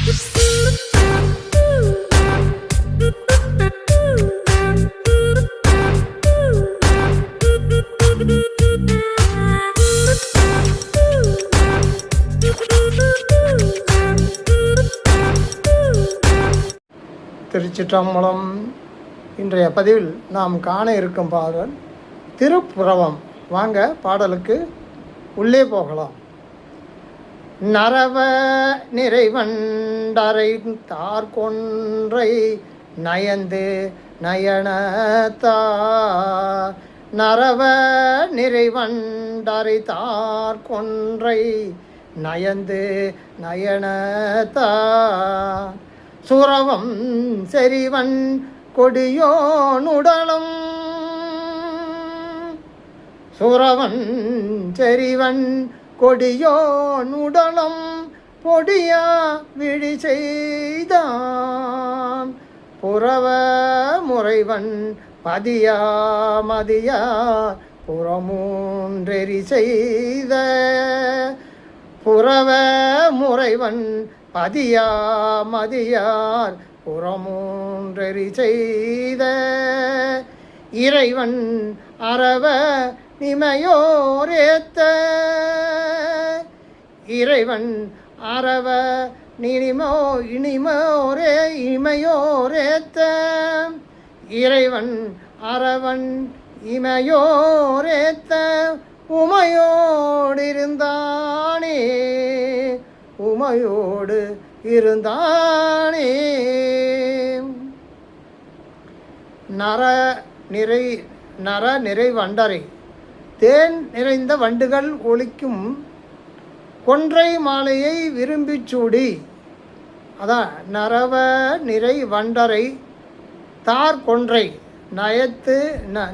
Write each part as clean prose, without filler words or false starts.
திருச்சிற்றம்பலம். இன்றைய பதிவில் நாம் காண இருக்கும் பாடல் திருப்புறவம். வாங்க பாடலுக்கு உள்ளே போகலாம். நரவ நிறைவண்டரை தார்கொன்றை நயந்து நயனத்தார். நரவ நிறைவண்டரை தார்கொன்றை நயந்து நயனத்தார். சுரவம் செறிவன் கொடியோனுடலும். சுரவன் செறிவன் கொடியோனுடலும் பொடியா விழி செய்தான். புறவ முறைவன் பதியா மதியா புறமூன்றெறி செய்த. புறவ முறைவன் பதியா மதியார் புறமூன்றெறி செய்த. இறைவன் அரவ நிமையோரேத்த. இறைவன் அரவ இனிமோரே இமையோரேத்த. இறைவன் அரவன் இமையோரேத்த. உமையோடு இருந்தானே உமையோடு இருந்தானே. நர நிறை வண்டரை தேன் நிறைந்த வண்டுகள் ஒலிக்கும் கொன்றை மாலையை விரும்பி சூடி. அதான் நரவ நிறை வண்டரை தார் கொன்றை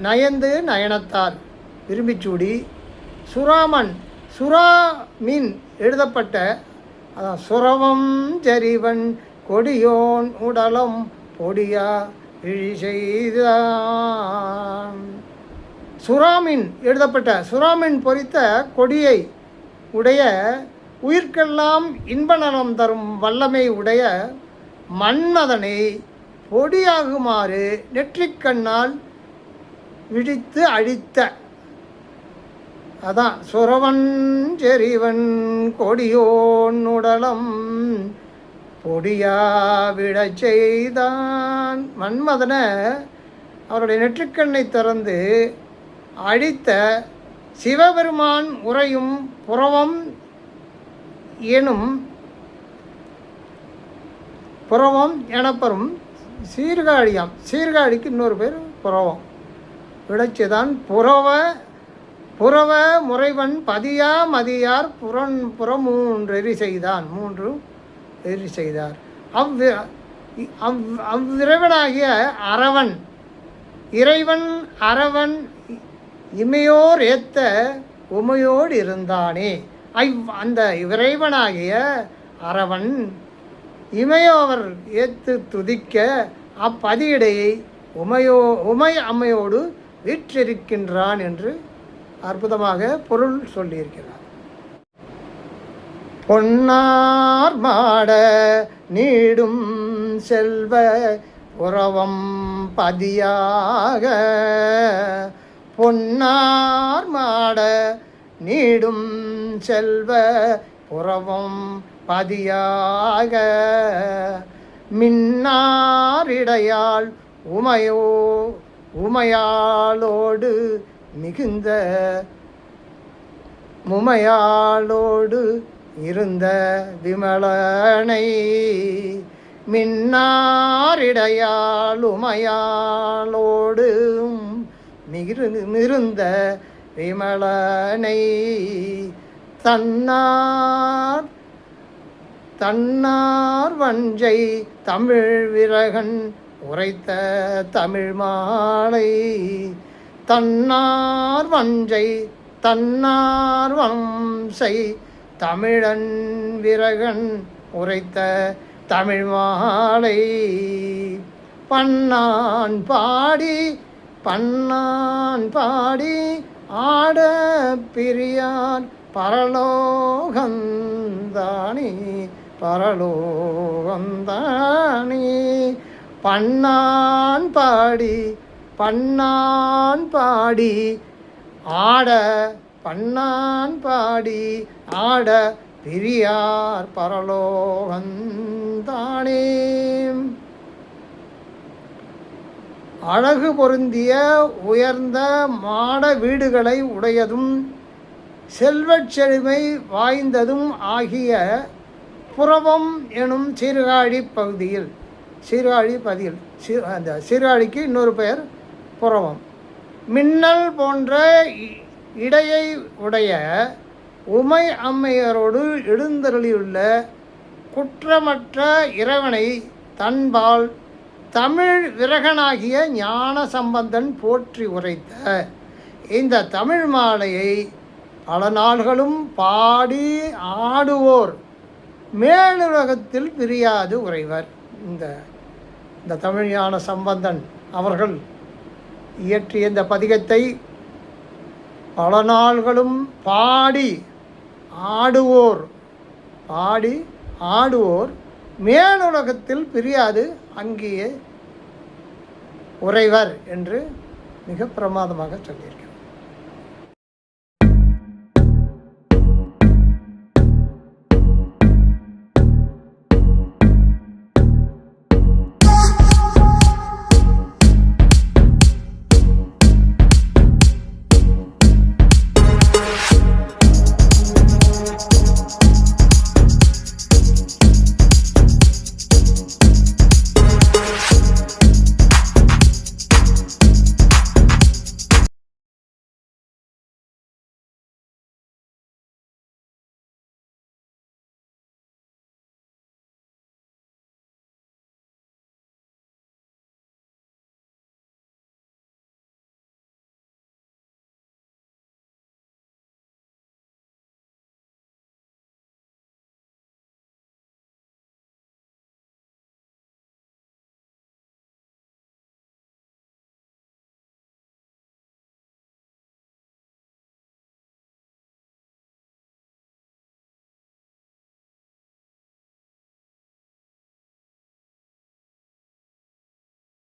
நயந்து நயனத்தார் விரும்பி சூடி. சுராமன் சுறா மீன் எழுதப்பட்ட அதான் சுரவம் ஜரிவன் கொடியோன் உடலம் பொடியா இழி செய்தான். சுறாமீன் எழுதப்பட்ட சுறாமீன் பொறித்த கொடியை உடைய உயிர்க்கெல்லாம் இன்ப நலம் தரும் வல்லமை உடைய மன்மதனை பொடியாகுமாறு நெற்றிக்கண்ணால் விழித்து அழித்த. அதான் சுரவன் செறிவன் கொடியோன் உடலம் பொடியா விட செய்தான். மன்மதன அவருடைய நெற்றிக்கண்ணை திறந்து அழித்த சிவபெருமான் உறையும் புறவம் எனும் புறவம் எனப்பெறும் சீர்காழியாம். சீர்காழிக்கு இன்னொரு பேர் புறவம். விடச்சிதான் புறவ முறைவன் பதியா மதியார் புறமூன்றெறி செய்தான். மூன்று எரி செய்தார். அவ்விறைவனாகிய அரவன் இறைவன் அரவன் இமையோர் ஏத்த உமையோடு இருந்தானே. அந்த இறைவனாகிய அரவன் இமையோவர் ஏத்து துதிக்க அப்பதியிடையை உமை அம்மையோடு வீற்றிருக்கின்றான் என்று அற்புதமாக பொருள் சொல்லியிருக்கிறார். பொன்னார் மாட நீடும் செல்வ புறவம் பதியாக. பொன்னார் மாட நீடும் செல்வ புறவம் பதியாக. மின்னாரிடையால் உமையாளோடு மிகுந்த முமையாளோடு இருந்த விமலனை. மின்னாரிடையால் உமையாளோடு மிகுந்த விமலனை. தன்னார் வஞ்சை தமிழ் விரகன் உரைத்த தமிழ் மாலை. தன்னார் வஞ்சை தன்னார் வம்சை தமிழன் விரகன் உரைத்த தமிழ் மாலை. பன்னான் பாடி ஆட பிரியான் பரலோகந்தானே பரலோகந்தானே. பண்ணான் பாடி பண்ணான் பாடி ஆட பண்ணான் பாடி ஆட பிரியார் பரலோகந்தானே. அழகு பொருந்திய உயர்ந்த மாட வீடுகளை உடையதும் செல்வச் செழுமை வாய்ந்ததும் ஆகிய புறவம் எனும் சீர்காழி பகுதியில் அந்த சீர்காழிக்கு இன்னொரு பெயர் புறவம். மின்னல் போன்ற இடையை உடைய உமை அம்மையரோடு எழுந்தருளியுள்ள குற்றமற்ற இறைவனை தன்பால் தமிழ் விரகனாகிய ஞான சம்பந்தன் போற்றி உரைத்த இந்த தமிழ் மாலையை பல நாள்களும் பாடி ஆடுவோர் மேலுலகத்தில் பிரியாது உறைவர். இந்த தமிழ் ஞான சம்பந்தன் அவர்கள் இயற்றிய இந்த பதிகத்தை பல நாள்களும் பாடி ஆடுவோர் மேலுலகத்தில் பிரியாது அங்கேயே உறைவர் என்று மிக பிரமாதமாக சொல்லியிருக்கிறார்.